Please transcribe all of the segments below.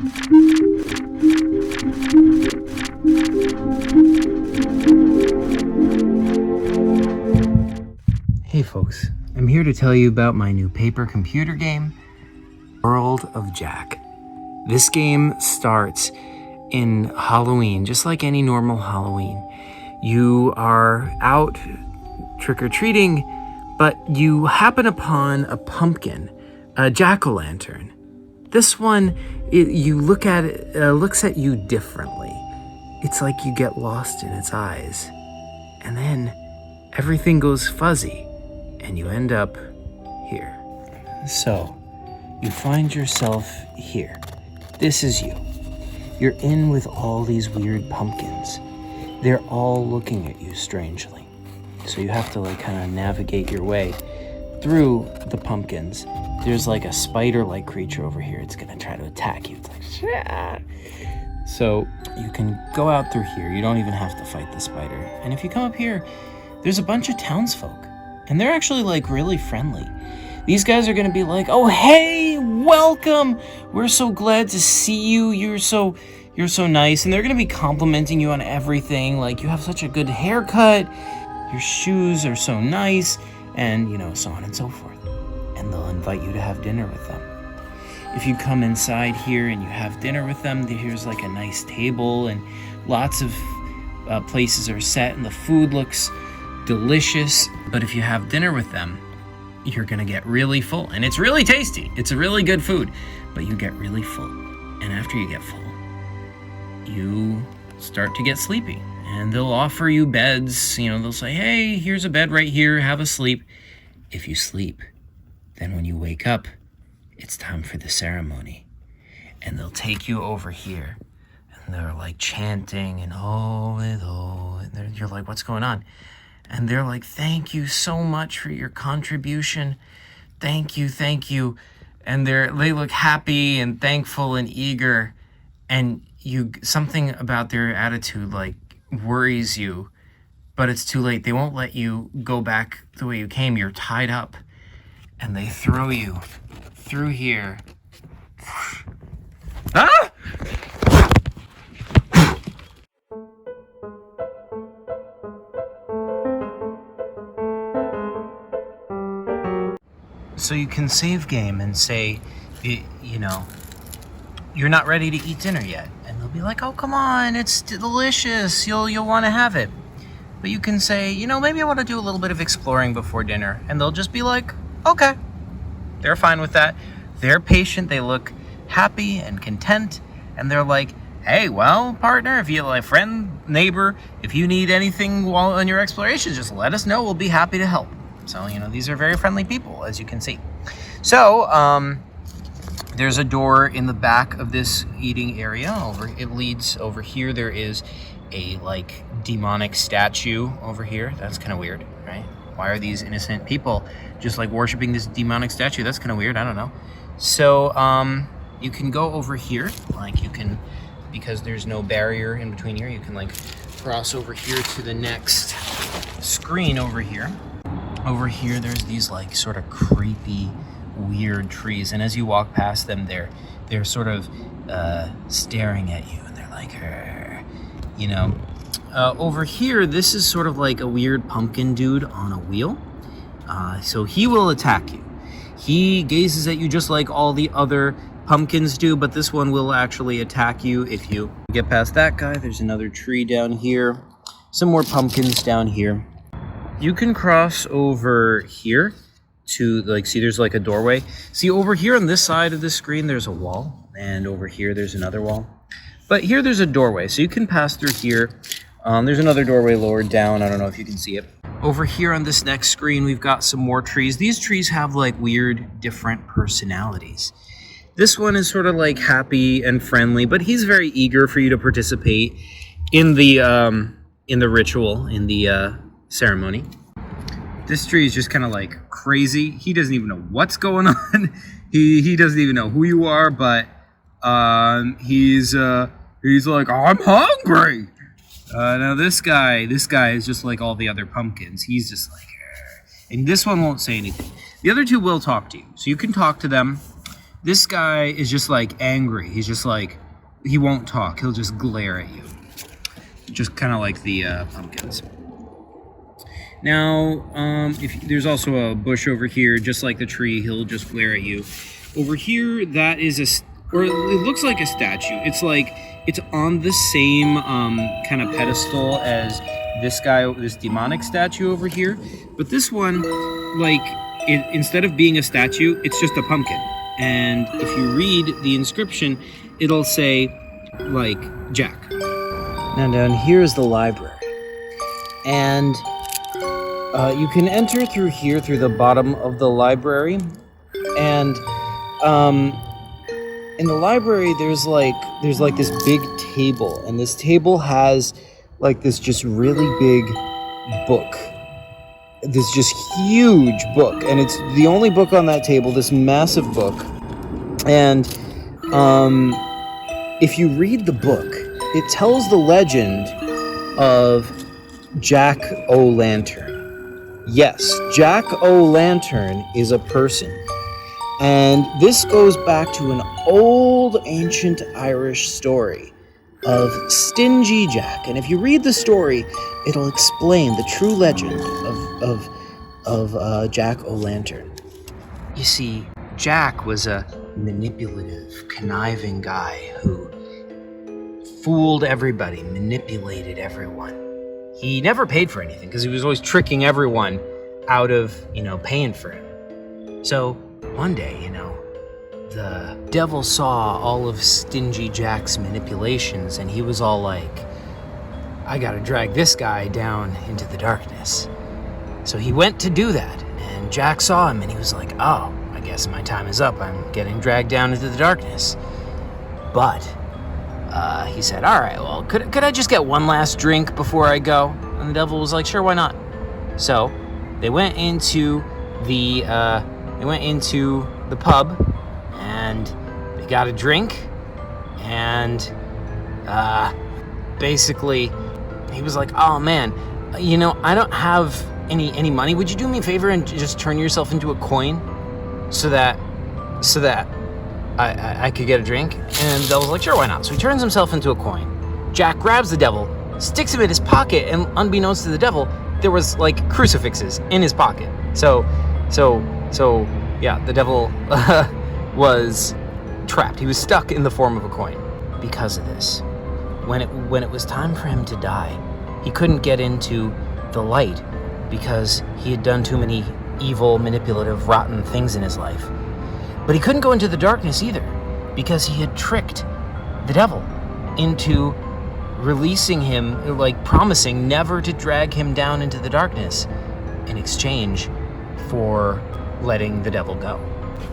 Hey folks, I'm here to tell you about my new paper computer game, World of Jack. This game starts in Halloween, just like any normal Halloween. You are out trick-or-treating, but you happen upon a pumpkin, a jack-o'-lantern. This one, you look at it, looks at you differently. It's like you get lost in its eyes. And then everything goes fuzzy. And you end up here. So, you find yourself here. This is you. You're in with all these weird pumpkins. They're all looking at you strangely. So you have to kind of navigate your way through the pumpkins. There's a spider-like creature over here. It's gonna try to attack you. It's like, shah. So you can go out through here. You don't even have to fight the spider. And if you come up here, there's a bunch of townsfolk. And they're actually really friendly. These guys are gonna be like, oh hey, welcome! We're so glad to see you. You're so nice. And they're gonna be complimenting you on everything. You have such a good haircut, your shoes are so nice, and so on and so forth. And they'll invite you to have dinner with them. If you come inside here and you have dinner with them, here's a nice table and lots of places are set and the food looks delicious. But if you have dinner with them, you're gonna get really full. And it's really tasty. It's a really good food, but you get really full. And after you get full, you start to get sleepy. And they'll offer you beds. They'll say, hey, here's a bed right here, have a sleep. If you sleep, then when you wake up, it's time for the ceremony. And they'll take you over here. And they're chanting and and you're like, what's going on? And they're like, thank you so much for your contribution. Thank you, thank you. And they look happy and thankful and eager. And something about their attitude worries you, but it's too late. They won't let you go back the way you came. You're tied up. And they throw you through here. Ah! So you can save game and say, you're not ready to eat dinner yet. And they'll be like, oh, come on, it's delicious. You'll want to have it. But you can say, maybe I want to do a little bit of exploring before dinner. And they'll just be like, okay. They're fine with that. They're patient. They look happy and content. And they're like, hey, well, partner, if you friend, neighbor, if you need anything while on your explorations, just let us know. We'll be happy to help. So, these are very friendly people, as you can see. So, there's a door in the back of this eating area. It leads over here. There is a, demonic statue over here. That's kind of weird, right? Why are these innocent people just, worshiping this demonic statue? That's kind of weird. I don't know. So, you can go over here. Because there's no barrier in between here, you can, cross over here to the next screen over here. Over here, there's these sort of creepy, weird trees, and as you walk past them, they're sort of staring at you, and they're like, over here, this is sort of a weird pumpkin dude on a wheel. So he will attack you. He gazes at you just like all the other pumpkins do, but this one will actually attack you if you get past that guy. There's another tree down here, some more pumpkins down here. You can cross over here to see there's a doorway. See over here on this side of the screen there's a wall, and over here there's another wall. But here there's a doorway, so you can pass through here. There's another doorway lower down. I don't know if you can see it. Over here on this next screen we've got some more trees. These trees have weird different personalities. This one is sort of happy and friendly, but he's very eager for you to participate in the ritual, in the ceremony. This tree is just kind of crazy. He doesn't even know what's going on. He doesn't even know who you are, but he's like, I'm hungry. Now this guy is just like all the other pumpkins. He's just and this one won't say anything. The other two will talk to you, so you can talk to them. This guy is just like angry. He's just like, he won't talk. He'll just glare at you. Just kind of like the pumpkins. Now, if there's also a bush over here, just like the tree, he'll just glare at you. Over here, that is or it looks like a statue. It's like, it's on the same kind of pedestal as this guy, this demonic statue over here. But this one, like, instead of being a statue, it's just a pumpkin. And if you read the inscription, it'll say, like, Jack. Now down here is the library. And you can enter through here, through the bottom of the library. And in the library, there's like this big table. And this table has like this just really big book. This just huge book. And it's the only book on that table, this massive book. And if you read the book, it tells the legend of Jack O'Lantern. Yes, Jack O'Lantern is a person. And this goes back to an old ancient Irish story of Stingy Jack. And if you read the story, it'll explain the true legend of Jack O'Lantern. You see, Jack was a manipulative, conniving guy who fooled everybody, manipulated everyone. He never paid for anything because he was always tricking everyone out of, paying for it. So one day, the devil saw all of Stingy Jack's manipulations and he was all like, I gotta drag this guy down into the darkness. So he went to do that and Jack saw him and he was like, oh, I guess my time is up. I'm getting dragged down into the darkness. But he said, all right, well, could I just get one last drink before I go? And the devil was like, sure, why not? So they went into the pub and they got a drink and basically he was like, oh man, I don't have any money. Would you do me a favor and just turn yourself into a coin so that I could get a drink? And the devil's like, sure, why not? So he turns himself into a coin. Jack grabs the devil, sticks him in his pocket, and unbeknownst to the devil, there was like crucifixes in his pocket. So yeah, the devil was trapped. He was stuck in the form of a coin. Because of this, when it was time for him to die, he couldn't get into the light because he had done too many evil, manipulative, rotten things in his life. But he couldn't go into the darkness either because he had tricked the devil into releasing him, like promising never to drag him down into the darkness in exchange for letting the devil go.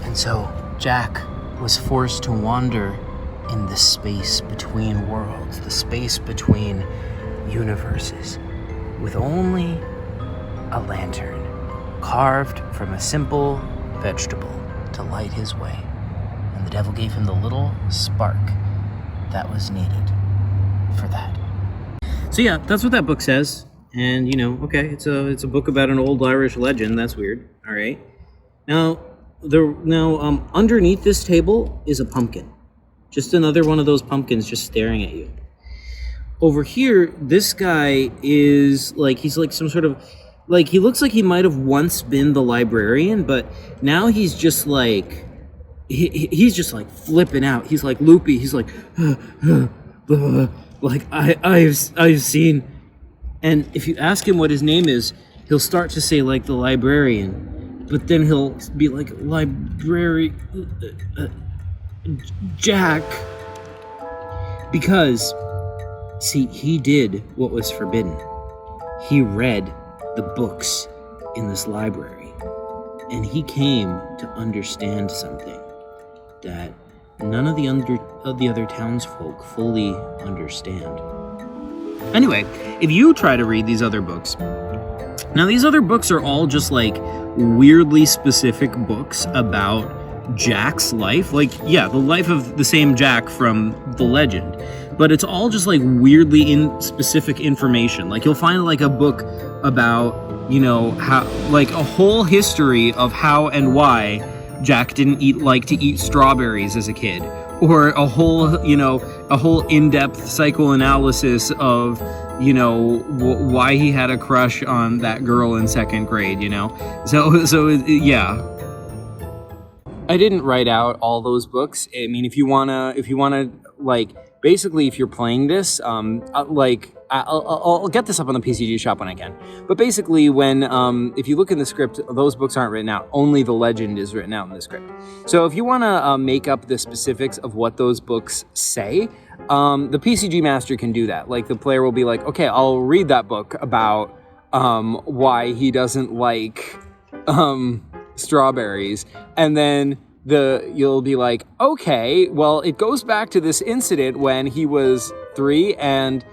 And so Jack was forced to wander in the space between worlds, the space between universes, with only a lantern carved from a simple vegetable to light his way. And the devil gave him the little spark that was needed for that. So yeah, that's what that book says. And okay, it's a book about an old Irish legend. That's weird. All right. Now underneath this table is a pumpkin. Just another one of those pumpkins just staring at you. Over here, this guy is like, he's like some sort of, like, he looks like he might have once been the librarian, but now he's just like, he's just like flipping out. He's like loopy. He's like, like I've seen. And if you ask him what his name is, he'll start to say like the librarian, but then he'll be like Jack, because see, he did what was forbidden. He read the books in this library, and he came to understand something that none of the other townsfolk fully understand. Anyway, if you try to read these other books, now these other books are all just like weirdly specific books about Jack's life. Like, yeah, the life of the same Jack from the legend, but it's all just like weirdly specific information. Like, you'll find like a book about, how, like, a whole history of how and why Jack didn't like to eat strawberries as a kid, or a whole in-depth psychoanalysis of, why he had a crush on that girl in 2nd grade, So yeah. I didn't write out all those books. I mean, if you wanna, basically, if you're playing this, I'll get this up on the PCG shop when I can. But basically, if you look in the script, those books aren't written out. Only the legend is written out in the script. So if you want to make up the specifics of what those books say, the PCG master can do that. Like, the player will be like, okay, I'll read that book about why he doesn't like strawberries, and then you'll be like, okay, well, it goes back to this incident when he was 3 and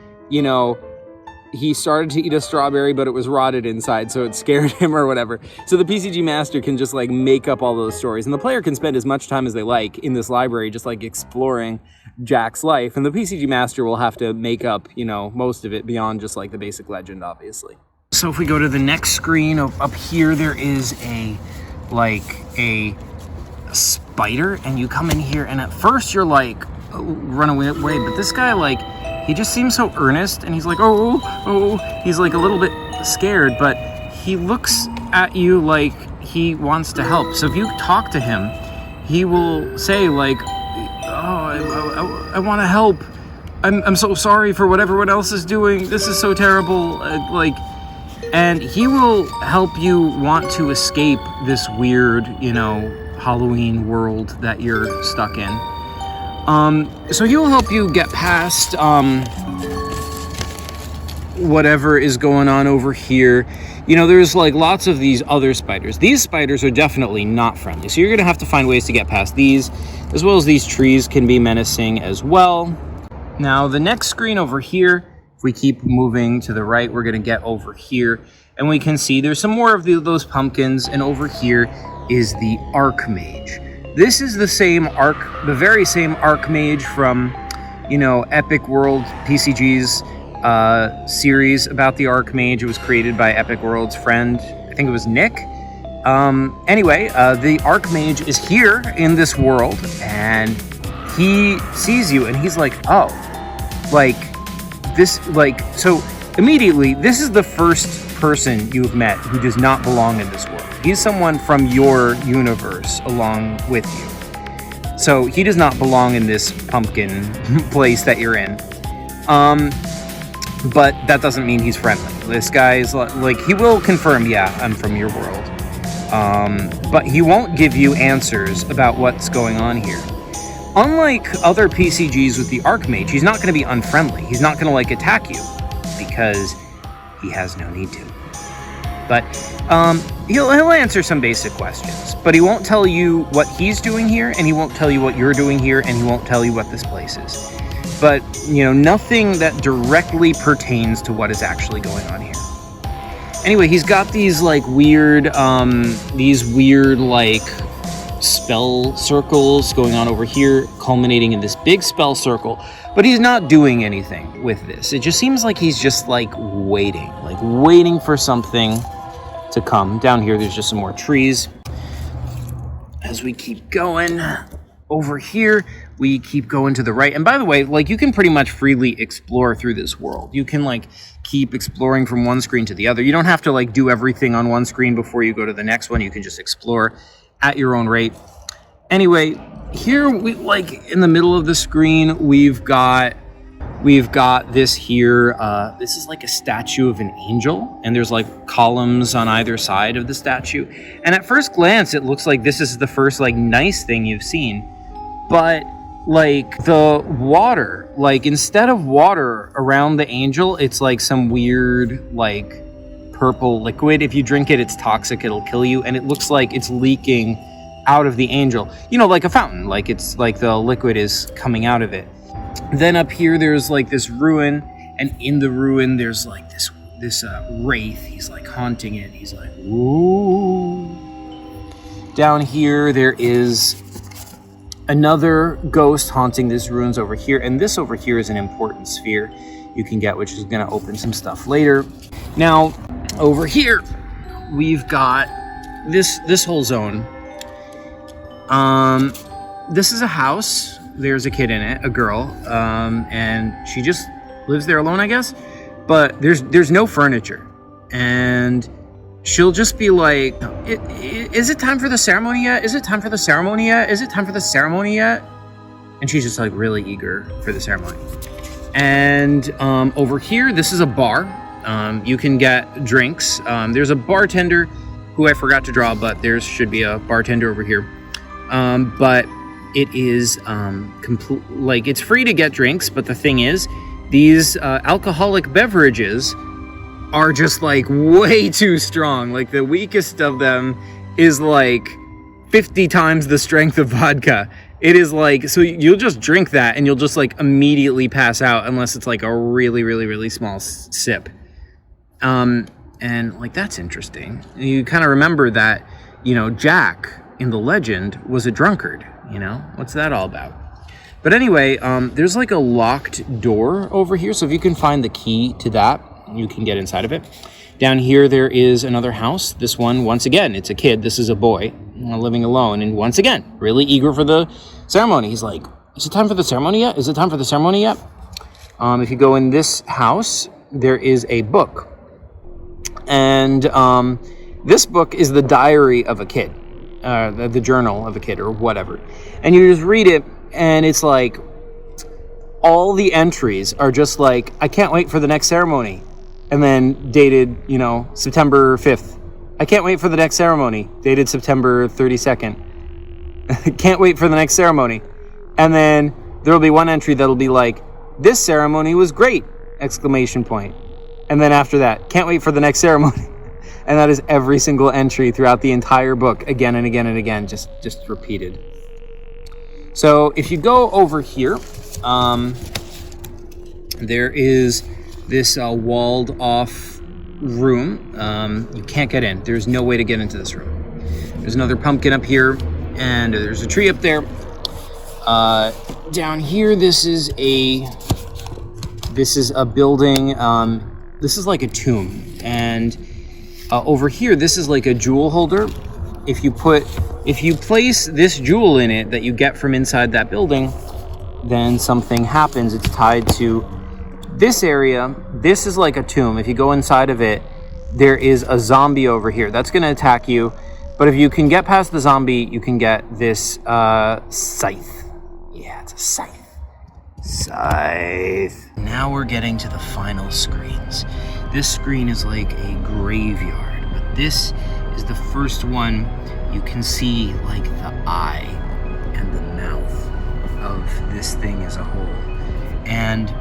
he started to eat a strawberry, but it was rotted inside, so it scared him or whatever. So the PCG master can just make up all those stories, and the player can spend as much time as they like in this library, just exploring Jack's life, and the PCG master will have to make up, most of it beyond just the basic legend, obviously. So if we go to the next screen, up here, there is a spider, and you come in here, and at first you're run away, but this guy, he just seems so earnest, and he's like, he's a little bit scared, but he looks at you like he wants to help. So if you talk to him, he will say I want to help. I'm so sorry for what everyone else is doing. This is so terrible. And he will help you want to escape this weird, Halloween world that you're stuck in. So he will help you get past whatever is going on over here. There's lots of these other spiders. These spiders are definitely not friendly, so you're gonna have to find ways to get past these, as well as these trees can be menacing as well. Now the next screen over here, if we keep moving to the right, we're gonna get over here, and we can see there's some more of those pumpkins, and over here is the Archmage. This is the very same Archmage from, Epic World PCG's series about the Archmage. It was created by Epic World's friend, I think it was Nick. Anyway, the Archmage is here in this world, and he sees you, and he's like, so immediately, this is the first person you've met who does not belong in this world. He's someone from your universe along with you. So he does not belong in this pumpkin place that you're in. But that doesn't mean he's friendly. This guy is he will confirm, yeah, I'm from your world. But he won't give you answers about what's going on here. Unlike other PCGs with the Archmage, he's not going to be unfriendly. He's not going to attack you because he has no need to. But he'll answer some basic questions, but he won't tell you what he's doing here, and he won't tell you what you're doing here, and he won't tell you what this place is. But, nothing that directly pertains to what is actually going on here. Anyway, he's got these weird spell circles going on over here, culminating in this big spell circle, but he's not doing anything with this. It just seems like he's just waiting for something to come. Down here, there's just some more trees. As we keep going over here, we keep going to the right. And by the way, you can pretty much freely explore through this world. You can keep exploring from one screen to the other. You don't have to do everything on one screen before you go to the next one. You can just explore at your own rate. Anyway, here we in the middle of the screen, we've got this here. This is a statue of an angel, and there's columns on either side of the statue. And at first glance, it looks like this is the first nice thing you've seen. But the water, instead of water around the angel, it's some weird purple liquid. If you drink it, it's toxic, it'll kill you, and it looks like it's leaking out of the angel. Like a fountain, it's the liquid is coming out of it. Then up here, there's this ruin, and in the ruin, there's this wraith. He's haunting it. He's ooh. Down here, there is another ghost haunting these ruins over here, and this over here is an important sphere you can get, which is going to open some stuff later. Now, over here, we've got this whole zone This is a house. There's a kid in it, a girl, and she just lives there alone, I guess. But there's no furniture, and she'll just be like, "Is it time for the ceremony yet? Is it time for the ceremony yet? Is it time for the ceremony yet?" And she's just like really eager for the ceremony. And over here, this is a bar. You can get drinks. There's a bartender who I forgot to draw, but there should be a bartender over here. But it is it's free to get drinks, but the thing is, these alcoholic beverages are just like way too strong. Like the weakest of them is like 50 times the strength of vodka. It is like, so you'll just drink that and you'll just like immediately pass out unless it's like a really, really, really small sip. And like, that's interesting. You kind of remember that, Jack in the legend was a drunkard. What's that all about? But anyway, there's like a locked door over here. So if you can find the key to that, you can get inside of it. Down here, there is another house. This one, once again, it's a kid. This is a boy living alone. And once again, really eager for the ceremony. He's like, is it time for the ceremony yet? Is it time for the ceremony yet? If you go in this house, there is a book. And this book is the diary of a kid. The journal of a kid or whatever. And you just read it, and it's like all the entries are just like, I can't wait for the next ceremony. And then dated, September 5th. I can't wait for the next ceremony. Dated September 32nd. Can't wait for the next ceremony. And then there will be one entry that'll be like, this ceremony was great! Exclamation point. And then after that, can't wait for the next ceremony. And that is every single entry throughout the entire book, again and again and again, just repeated. So if you go over here, there is this walled off room. You can't get in. There's no way to get into this room. There's another pumpkin up here, and there's a tree up there. Down here, this is a building. This is like a tomb, and over here, this is like a jewel holder. If you place this jewel in it that you get from inside that building, then something happens. It's tied to this area. This is like a tomb. If you go inside of it, there is a zombie over here that's going to attack you. But if you can get past the zombie, you can get this scythe. Yeah, it's a scythe. Scythe. Now we're getting to the final screens. This screen is like a graveyard, but this is the first one you can see like the eye and the mouth of this thing as a whole. And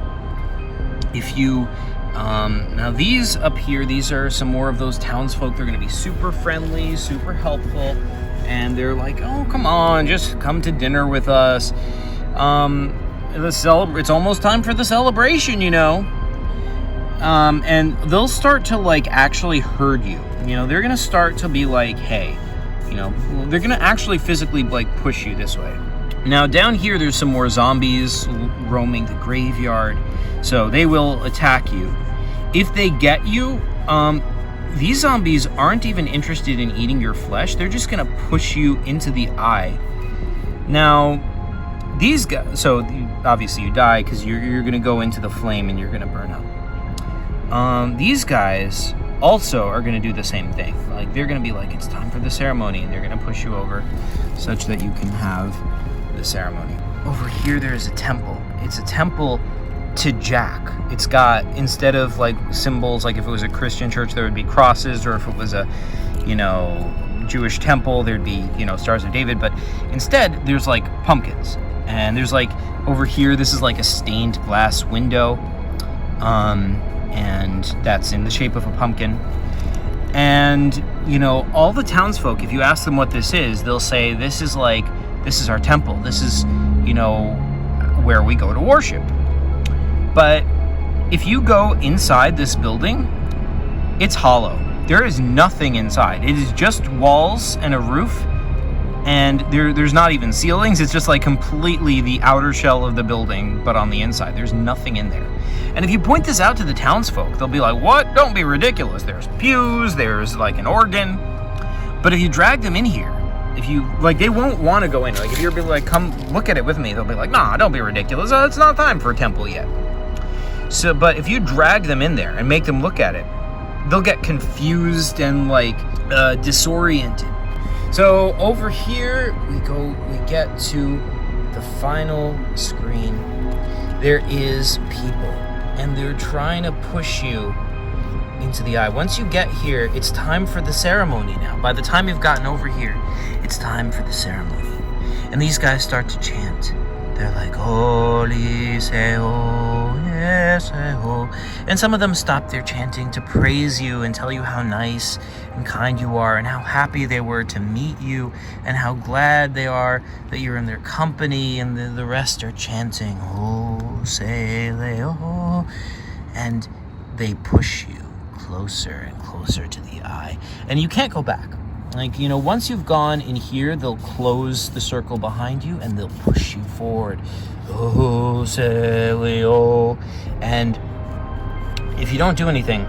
if you, now these up here, these are some more of those townsfolk. They're gonna be super friendly, super helpful, and they're like, oh, come on, just come to dinner with us. It's almost time for the celebration, and they'll start to like actually herd you. They're gonna start to be like, hey, they're gonna actually physically like push you this way. Now down here, there's some more zombies roaming the graveyard, so they will attack you. If they get you, these zombies aren't even interested in eating your flesh. They're just gonna push you into the eye. Now, these guys, so obviously you die because you're gonna go into the flame and you're gonna burn up. These guys also are gonna do the same thing. Like, they're gonna be like, it's time for the ceremony, and they're gonna push you over such that you can have the ceremony. Over here, there's a temple. It's a temple to Jack. It's got, instead of like symbols, like if it was a Christian church, there would be crosses, or if it was a, Jewish temple, there'd be, Stars of David, but instead there's like pumpkins. And there's like, over here, this is like a stained glass window, and that's in the shape of a pumpkin. And, all the townsfolk, if you ask them what this is, they'll say, this is our temple. This is, where we go to worship. But if you go inside this building, it's hollow. There is nothing inside. It is just walls and a roof, and there's not even ceilings. It's just like completely the outer shell of the building, but on the inside, there's nothing in there. And if you point this out to the townsfolk, they'll be like, what? Don't be ridiculous. There's pews, there's like an organ. But if you drag them in here, if you, like, they won't want to go in. Like, if you're like, come look at it with me, they'll be like, nah, don't be ridiculous. It's not time for a temple yet. So, but if you drag them in there and make them look at it, they'll get confused and, like, disoriented. So over here, we get to the final screen. There is people, and they're trying to push you into the eye. Once you get here, it's time for the ceremony now. By the time you've gotten over here, it's time for the ceremony. And these guys start to chant. They're like, Holy Seho, yes, Seho. And some of them stop their chanting to praise you and tell you how nice and kind you are and how happy they were to meet you and how glad they are that you're in their company. And the rest are chanting, Oh, Seho. And they push you closer and closer to the eye. And you can't go back. Like, you know, once you've gone in here, they'll close the circle behind you and they'll push you forward. Oh, Celio. And if you don't do anything,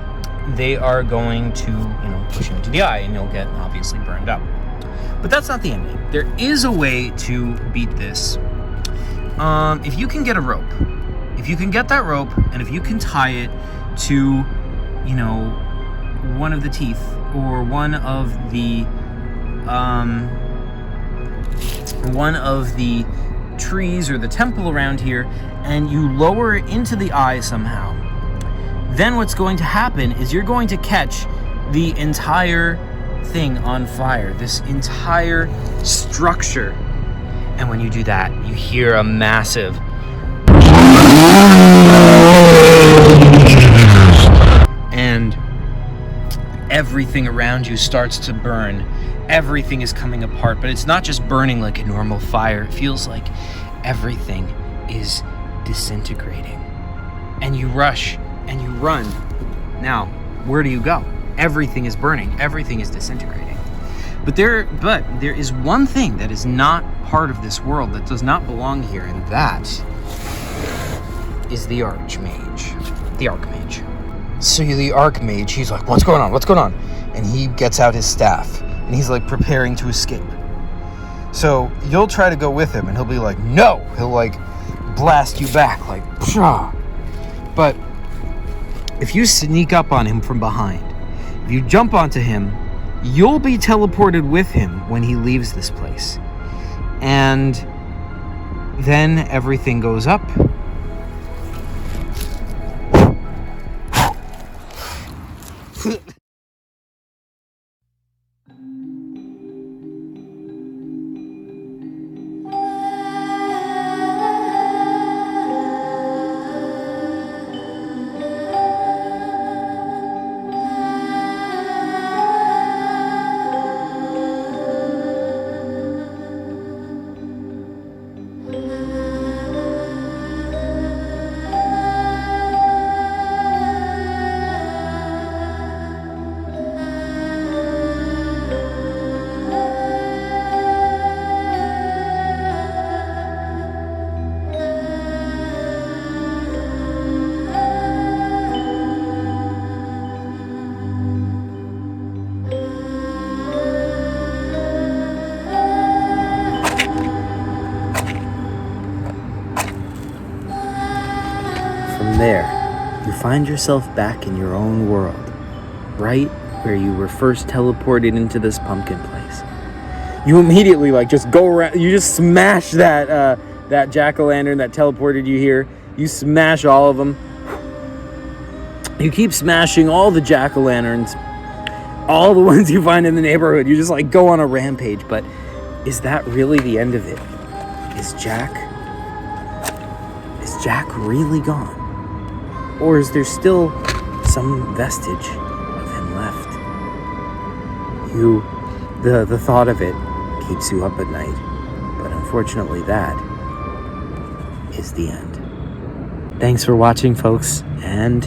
they are going to, you know, push you into the eye and you'll get obviously burned up. But that's not the ending. There is a way to beat this. If you can get a rope, if you can get that rope and if you can tie it to, you know, one of the teeth or one of the trees or the temple around here, and you lower it into the eye somehow, then what's going to happen is you're going to catch the entire thing on fire, this entire structure. And when you do that, you hear a massive and everything around you starts to burn. Everything is coming apart, but it's not just burning like a normal fire. It feels like everything is disintegrating. And you rush and you run. Now, where do you go? Everything is burning. Everything is disintegrating. But there is one thing that is not part of this world, that does not belong here, and that is the Archmage. The Archmage. So the Archmage, he's like, what's going on? What's going on? And he gets out his staff, and he's like preparing to escape. So you'll try to go with him, and he'll be like, no! He'll like blast you back, like, pshaw. But if you sneak up on him from behind, if you jump onto him, you'll be teleported with him when he leaves this place. And then everything goes up. There, you find yourself back in your own world, right where you were first teleported into this pumpkin place. You immediately just go around, you just smash that jack-o'-lantern that teleported you here. You smash all of them. You keep smashing all the jack-o'-lanterns, all the ones you find in the neighborhood. You just go on a rampage. But is that really the end of it? Is Jack really gone? Or is there still some vestige of him left? The thought of it keeps you up at night. But unfortunately, that is the end. Thanks for watching, folks, and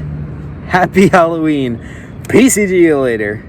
happy Halloween. Peace to you later.